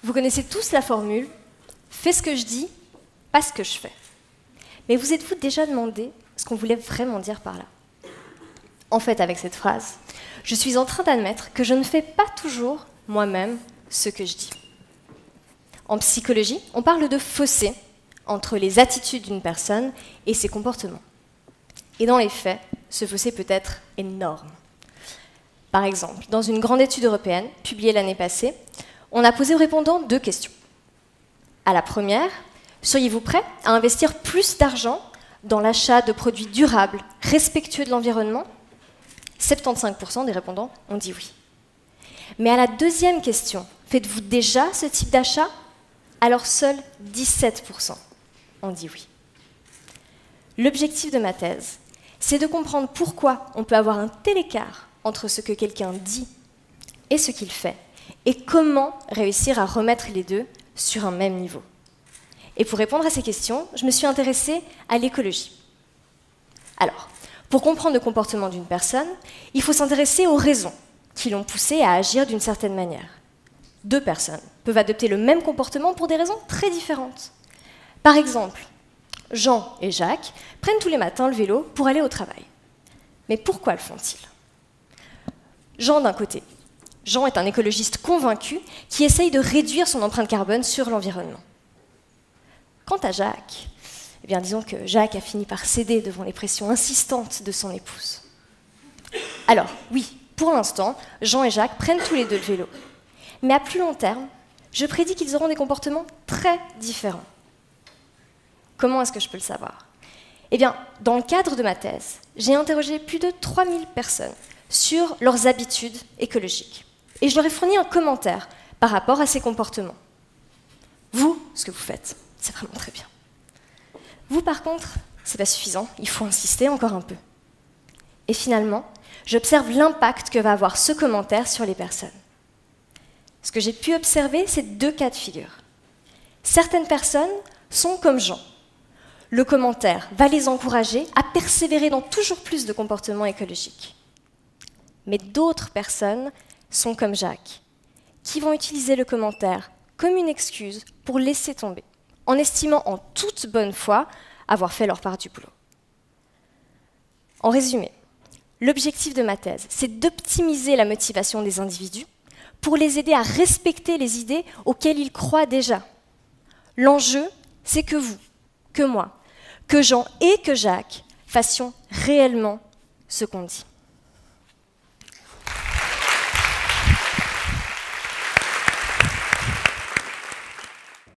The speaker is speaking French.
Vous connaissez tous la formule « fais ce que je dis, pas ce que je fais ». Mais vous êtes-vous déjà demandé ce qu'on voulait vraiment dire par là? En fait, avec cette phrase, je suis en train d'admettre que je ne fais pas toujours moi-même ce que je dis. En psychologie, on parle de fossé entre les attitudes d'une personne et ses comportements. Et dans les faits, ce fossé peut être énorme. Par exemple, dans une grande étude européenne, publiée l'année passée, on a posé aux répondants 2 questions. À la première, seriez-vous prêt à investir plus d'argent dans l'achat de produits durables, respectueux de l'environnement? 75% des répondants ont dit oui. Mais à la deuxième question, faites-vous déjà ce type d'achat? Alors seuls 17% ont dit oui. L'objectif de ma thèse, c'est de comprendre pourquoi on peut avoir un tel écart entre ce que quelqu'un dit et ce qu'il fait, et comment réussir à remettre les deux sur un même niveau. Et pour répondre à ces questions, je me suis intéressée à l'écologie. Alors, pour comprendre le comportement d'une personne, il faut s'intéresser aux raisons qui l'ont poussé à agir d'une certaine manière. 2 personnes peuvent adopter le même comportement pour des raisons très différentes. Par exemple, Jean et Jacques prennent tous les matins le vélo pour aller au travail. Mais pourquoi le font-ils? Jean, d'un côté. Jean est un écologiste convaincu qui essaye de réduire son empreinte carbone sur l'environnement. Quant à Jacques, eh bien, disons que Jacques a fini par céder devant les pressions insistantes de son épouse. Alors, oui, pour l'instant, Jean et Jacques prennent tous les 2 le vélo. Mais à plus long terme, je prédis qu'ils auront des comportements très différents. Comment est-ce que je peux le savoir? Eh bien, dans le cadre de ma thèse, j'ai interrogé plus de 3000 personnes sur leurs habitudes écologiques. Et je leur ai fourni un commentaire par rapport à ces comportements. Vous, ce que vous faites, c'est vraiment très bien. Vous, par contre, c'est pas suffisant, il faut insister encore un peu. Et finalement, j'observe l'impact que va avoir ce commentaire sur les personnes. Ce que j'ai pu observer, c'est 2 cas de figure. Certaines personnes sont comme Jean. Le commentaire va les encourager à persévérer dans toujours plus de comportements écologiques. Mais d'autres personnes sont comme Jacques, qui vont utiliser le commentaire comme une excuse pour laisser tomber, en estimant en toute bonne foi avoir fait leur part du boulot. En résumé, l'objectif de ma thèse, c'est d'optimiser la motivation des individus pour les aider à respecter les idées auxquelles ils croient déjà. L'enjeu, c'est que vous, que moi, que Jean et que Jacques fassions réellement ce qu'on dit.